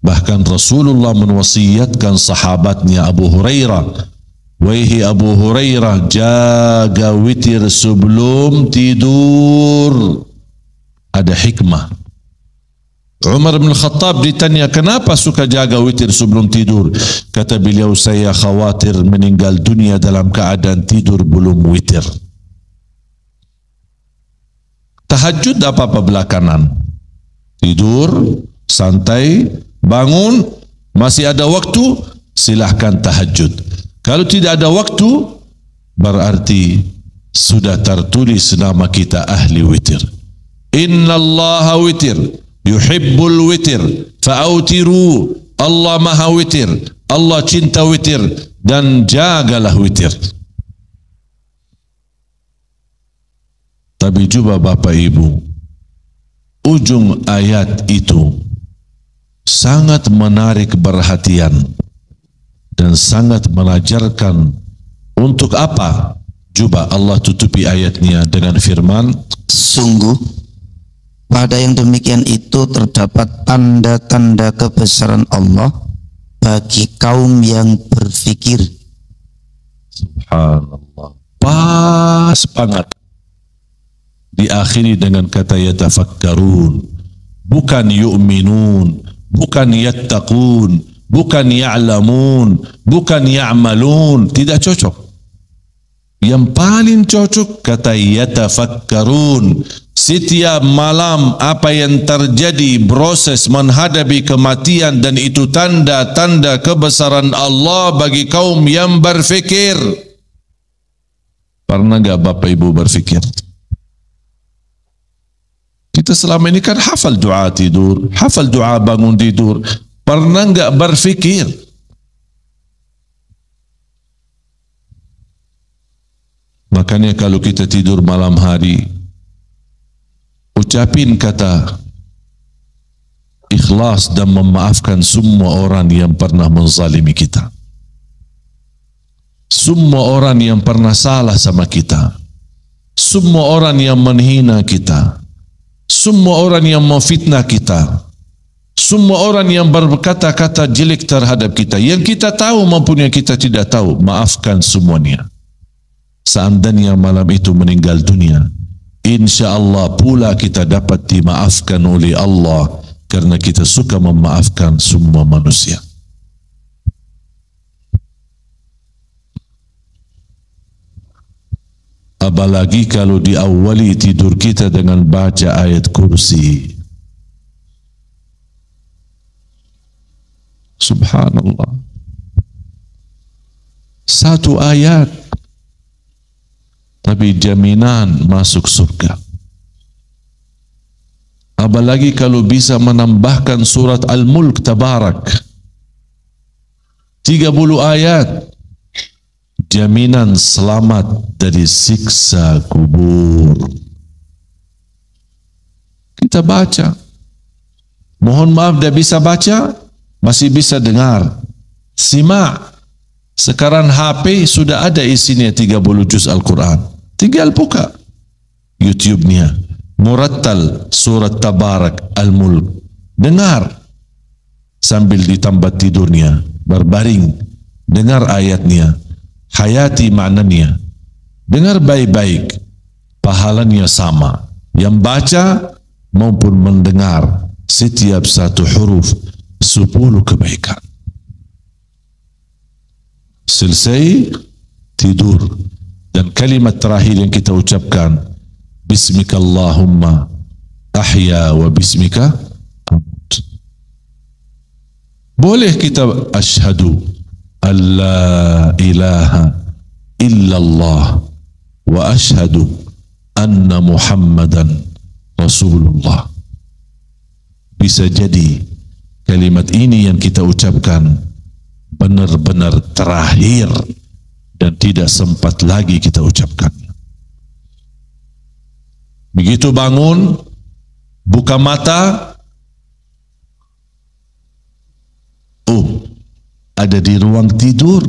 Bahkan Rasulullah menwasiatkan sahabatnya Abu Hurairah, wahai Abu Hurairah, jaga witir sebelum tidur. Ada hikmah. Umar bin Khattab ditanya, kenapa suka jaga witir sebelum tidur? Kata beliau, saya khawatir meninggal dunia dalam keadaan tidur belum witir. Tahajud apa belakangan? Tidur, santai, bangun, masih ada waktu, silahkan tahajud. Kalau tidak ada waktu, berarti sudah tertulis nama kita ahli witir. Innallaha witir, yuhibbul witir, fa'autiru. Allah maha witir, Allah cinta witir, dan jagalah witir. Tapi juga Bapak Ibu, ujung ayat itu sangat menarik perhatian dan sangat mengajarkan untuk apa. Coba Allah tutupi ayatnya dengan firman, sungguh pada yang demikian itu terdapat tanda-tanda kebesaran Allah bagi kaum yang berfikir. Subhanallah, pas banget diakhiri dengan kata yatafakkarun, bukan yu'minun, bukan yattaqun, bukan ya'lamun, bukan ya'malun. Tidak cocok. Yang paling cocok kata yatafakkarun. Setiap malam apa yang terjadi, proses menghadapi kematian, dan itu tanda-tanda kebesaran Allah bagi kaum yang berfikir. Pernah enggak Bapak Ibu berfikir? Kita selama ini kan hafal doa tidur, hafal doa bangun tidur. Pernah enggak berfikir? Makanya kalau kita tidur malam hari, ucapin kata ikhlas dan memaafkan semua orang yang pernah menzalimi kita, semua orang yang pernah salah sama kita, semua orang yang menghina kita, semua orang yang memfitnah kita, semua orang yang berkata-kata jelek terhadap kita, yang kita tahu maupun yang kita tidak tahu, maafkan semuanya. Seandainya malam itu meninggal dunia, insya Allah pula kita dapat dimaafkan oleh Allah, karena kita suka memaafkan semua manusia. Apalagi kalau diawali tidur kita dengan baca ayat kursi. Subhanallah, satu ayat tapi jaminan masuk surga. Apalagi kalau bisa menambahkan surat Al-Mulk Tabarak 30 ayat, jaminan selamat dari siksa kubur. Kita baca, mohon maaf tidak bisa baca, masih bisa dengar, simak. Sekarang HP sudah ada isinya 30 juz Al-Quran. Tinggal buka YouTube-nya, Murattal surat Tabarak Al-Mulk, dengar sambil di tempat tidurnya, berbaring, dengar ayatnya, hayati maknanya, dengar baik-baik, pahalanya sama. Yang baca maupun mendengar, setiap satu huruf 10 kebaikan. Selesai tidur, dan kalimat terakhir yang kita ucapkan, Bismikallahumma ahya wa bismika amut. Boleh kita asyhadu an la ilaha illallah wa asyhadu anna Muhammadan Rasulullah. Bisa jadi kalimat ini yang kita ucapkan benar-benar terakhir dan tidak sempat lagi kita ucapkan. Begitu bangun, buka mata, oh, ada di ruang tidur,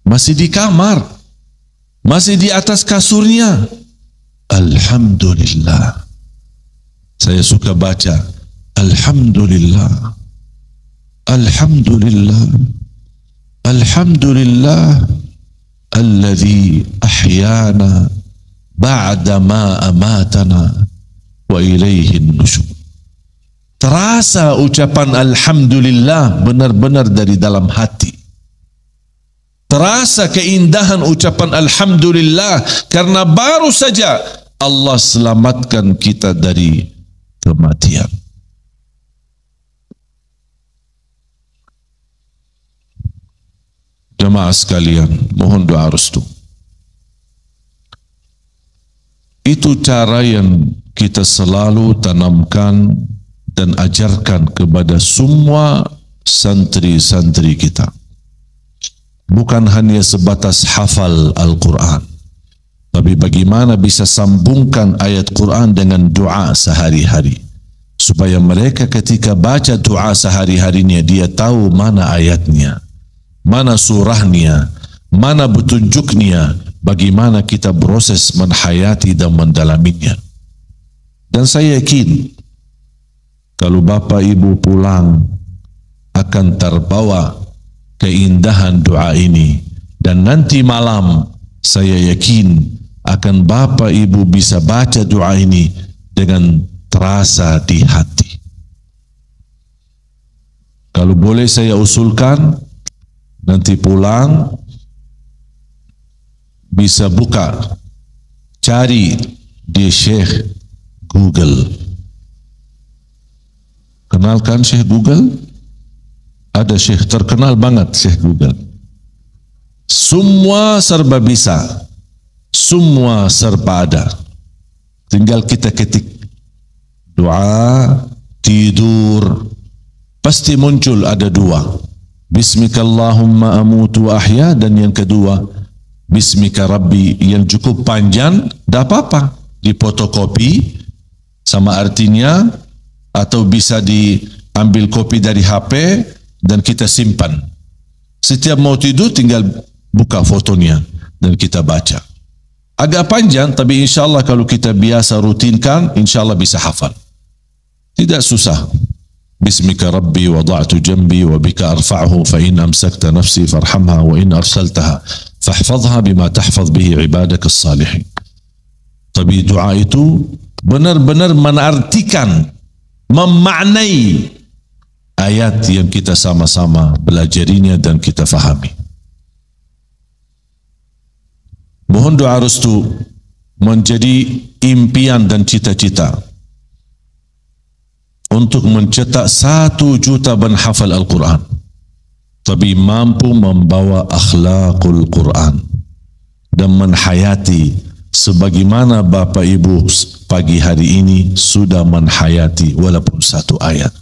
masih di kamar, masih di atas kasurnya. Alhamdulillah. Saya suka baca Alhamdulillah Alhamdulillah, Alhamdulillah alladhi ahyana ba'da ma amatana wa ilaihin nusyur. Terasa ucapan Alhamdulillah benar-benar dari dalam hati. Terasa keindahan ucapan Alhamdulillah karena baru saja Allah selamatkan kita dari kematian. Jemaah sekalian, mohon doa restu. Itu cara yang kita selalu tanamkan dan ajarkan kepada semua santri-santri kita. Bukan hanya sebatas hafal Al-Quran, tapi bagaimana bisa sambungkan ayat Quran dengan doa sehari-hari, supaya mereka ketika baca doa sehari-harinya dia tahu mana ayatnya, mana surahnya, mana petunjuknya, bagaimana kita proses menhayati dan mendalaminya. Dan saya yakin kalau Bapak Ibu pulang akan terbawa keindahan doa ini, dan nanti malam saya yakin akan Bapak Ibu bisa baca doa ini dengan terasa di hati. Kalau boleh saya usulkan, nanti pulang bisa buka, cari di Syekh Google. Kenalkan Syekh Google? Ada Syekh terkenal banget, Syekh Google. Semua serba bisa, semua serba ada. Tinggal kita ketik doa, tidur, pasti muncul ada dua. Bismikallahumma amutu ahya, dan yang kedua Bismika Rabbi, yang cukup panjang, tidak apa-apa difotokopi sama artinya, atau bisa diambil kopi dari HP dan kita simpan. Setiap mau tidur tinggal buka fotonya dan kita baca. Agak panjang, tapi insya Allah kalau kita biasa rutinkan, insya Allah bisa hafal. Tidak susah. Bismika Rabbi wada'tu jambi wa bika arfa'hu fa in amsakta nafsi farhamha wa in arsaltaha fahfadha bima tahfadh bihi ibadak as-salihin. Tapi doa itu benar-benar menartikan, memaknai ayat yang kita sama-sama belajarinya dan kita fahami. Mohon doa restu menjadi impian dan cita-cita untuk mencetak 1 juta penghafal Al-Quran, tapi mampu membawa akhlakul Quran dan menhayati sebagaimana Bapak Ibu pagi hari ini sudah menhayati walaupun 1 ayat.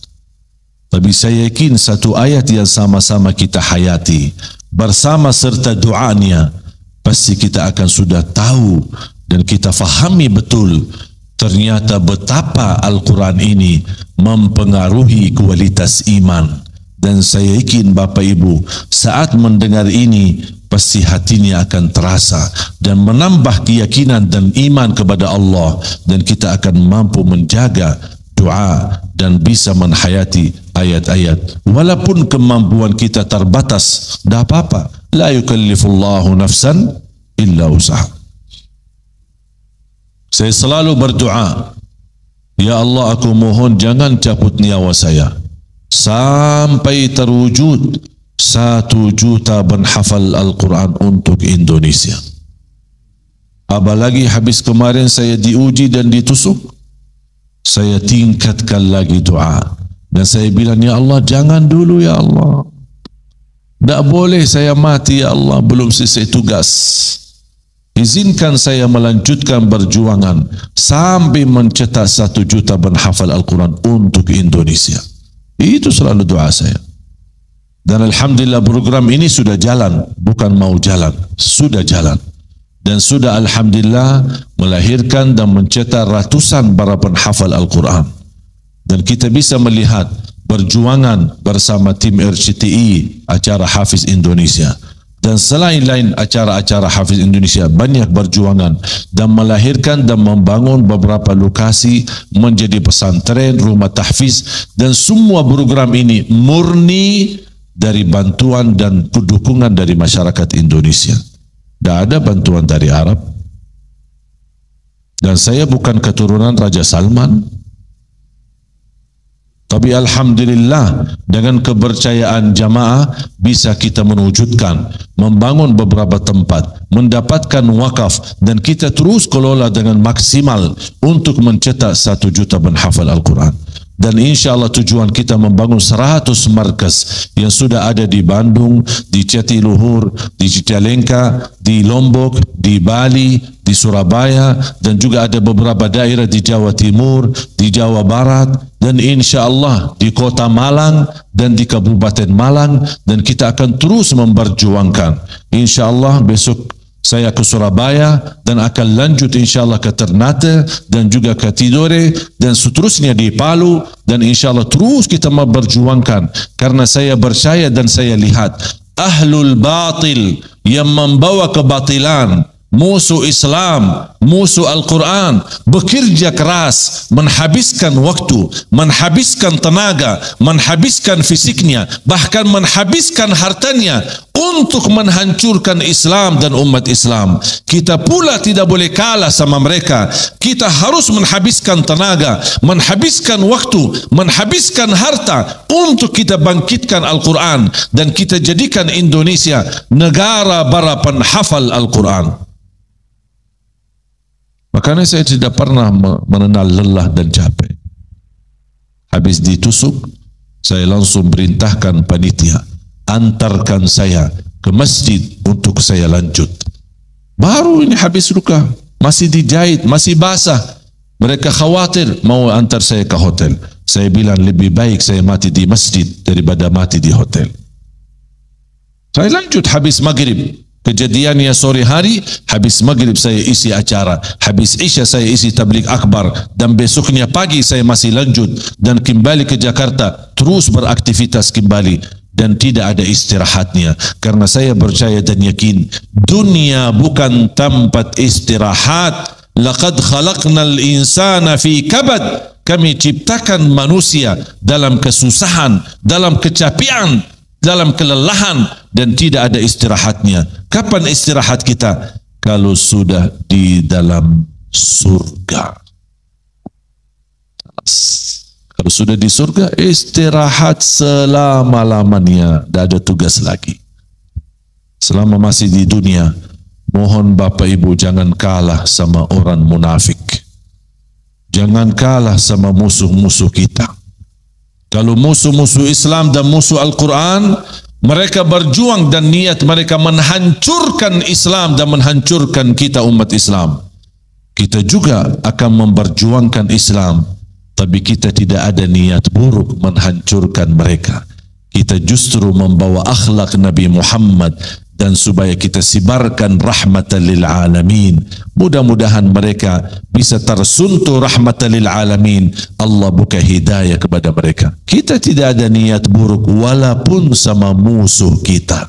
Tapi saya yakin 1 ayat yang sama-sama kita hayati bersama serta doanya, pasti kita akan sudah tahu dan kita fahami betul ternyata betapa Al-Quran ini mempengaruhi kualitas iman. Dan saya yakin Bapak Ibu saat mendengar ini pasti hatinya akan terasa dan menambah keyakinan dan iman kepada Allah, dan kita akan mampu menjaga doa dan bisa menhayati ayat-ayat. Walaupun kemampuan kita terbatas, tidak apa-apa. La yukallifullahu nafsan illa usaha. Saya selalu berdoa, ya Allah, aku mohon jangan cabut nyawa saya sampai terwujud 1 juta penghafal Al-Quran untuk Indonesia. Apalagi habis kemarin saya diuji dan ditusuk, saya tingkatkan lagi doa. Dan saya bilang, ya Allah, jangan dulu ya Allah. Tak boleh saya mati ya Allah, belum selesai tugas. Izinkan saya melanjutkan perjuangan sampai mencetak 1 juta penghafal Al-Quran untuk Indonesia. Itu selalu doa saya. Dan Alhamdulillah program ini sudah jalan, bukan mau jalan, sudah jalan. Dan sudah Alhamdulillah melahirkan dan mencetak ratusan para penghafal Al-Quran. Dan kita bisa melihat perjuangan bersama tim RCTI acara Hafiz Indonesia dan selain-lain acara-acara Hafiz Indonesia banyak berjuangan dan melahirkan dan membangun beberapa lokasi menjadi pesantren, rumah tahfiz, dan semua program ini murni dari bantuan dan dukungan dari masyarakat Indonesia. Tidak ada bantuan dari Arab. Dan saya bukan keturunan Raja Salman. Tapi alhamdulillah dengan kepercayaan jamaah bisa kita mewujudkan, membangun beberapa tempat, mendapatkan wakaf, dan kita terus kelola dengan maksimal untuk mencetak 1 juta penghafal Al-Quran. Dan insya Allah tujuan kita membangun 100 markas yang sudah ada di Bandung, di Jatiluhur, di Cicalengka, di Lombok, di Bali, di Surabaya, dan juga ada beberapa daerah di Jawa Timur, di Jawa Barat, dan insya Allah di kota Malang dan di Kabupaten Malang, dan kita akan terus memperjuangkan. Insya Allah besok saya ke Surabaya dan akan lanjut insya Allah ke Ternate dan juga ke Tidore dan seterusnya di Palu, dan insya Allah terus kita memperjuangkan, karena saya percaya dan saya lihat ahlul batil yang membawa kebatilan, musuh Islam, musuh Al-Quran, bekerja keras, menghabiskan waktu, menghabiskan tenaga, menghabiskan fisiknya, bahkan menghabiskan hartanya untuk menghancurkan Islam dan umat Islam. Kita pula tidak boleh kalah sama mereka. Kita harus menghabiskan tenaga, menghabiskan waktu, menghabiskan harta untuk kita bangkitkan Al-Quran dan kita jadikan Indonesia negara para penghafal Al-Quran. Makanya saya tidak pernah mengenal lelah dan capek. Habis ditusuk, saya langsung perintahkan panitia, antarkan saya ke masjid untuk saya lanjut. Baru ini habis luka, masih dijahit, masih basah. Mereka khawatir mau antar saya ke hotel. Saya bilang lebih baik saya mati di masjid daripada mati di hotel. Saya lanjut habis maghrib. Kejadiannya sore hari, habis maghrib saya isi acara, habis isya saya isi tabligh akbar, dan besoknya pagi saya masih lanjut dan kembali ke Jakarta terus beraktivitas kembali dan tidak ada istirahatnya, karena saya percaya dan yakin dunia bukan tempat istirahat. Laqad khalaqnal insana fi kabad, kami ciptakan manusia dalam kesusahan, dalam kecapian, dalam kelelahan, dan tidak ada istirahatnya. Kapan istirahat kita? Kalau sudah di dalam surga. Kalau sudah di surga, istirahat selama-lamanya, tidak ada tugas lagi. Selama masih di dunia, mohon Bapak Ibu jangan kalah sama orang munafik. Jangan kalah sama musuh-musuh kita. Kalau musuh-musuh Islam dan musuh Al-Quran, mereka berjuang dan niat mereka menghancurkan Islam dan menghancurkan kita umat Islam. Kita juga akan memperjuangkan Islam, tapi kita tidak ada niat buruk menghancurkan mereka. Kita justru membawa akhlak Nabi Muhammad dan supaya kita sibarkan rahmatan lil alamin. Mudah-mudahan mereka bisa tersentuh rahmatan lil alamin. Allah buka hidayah kepada mereka. Kita tidak ada niat buruk walaupun sama musuh kita.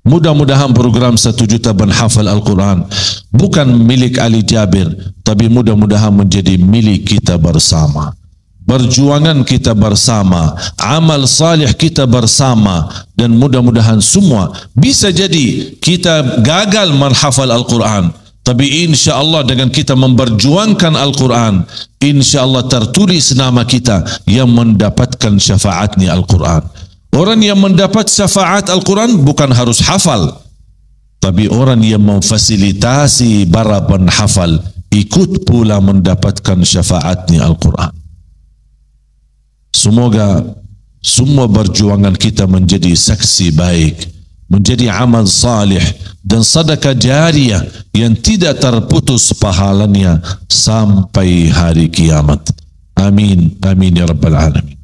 Mudah-mudahan program 1 juta penghafal Al-Quran bukan milik Ali Jabir, tapi mudah-mudahan menjadi milik kita bersama. Perjuangan kita bersama, amal salih kita bersama, dan mudah-mudahan semua bisa jadi kita gagal menghafal Al-Quran, tapi insya Allah dengan kita memperjuangkan Al-Quran, insya Allah tertulis nama kita yang mendapatkan syafaatnya Al-Quran. Orang yang mendapat syafaat Al-Quran bukan harus hafal, tapi orang yang memfasilitasi para penghafal ikut pula mendapatkan syafaatnya Al-Quran. Semoga semua perjuangan kita menjadi saksi baik, menjadi amal salih dan sedekah jariyah yang tidak terputus pahalanya sampai hari kiamat. Amin, amin ya rabbal alamin.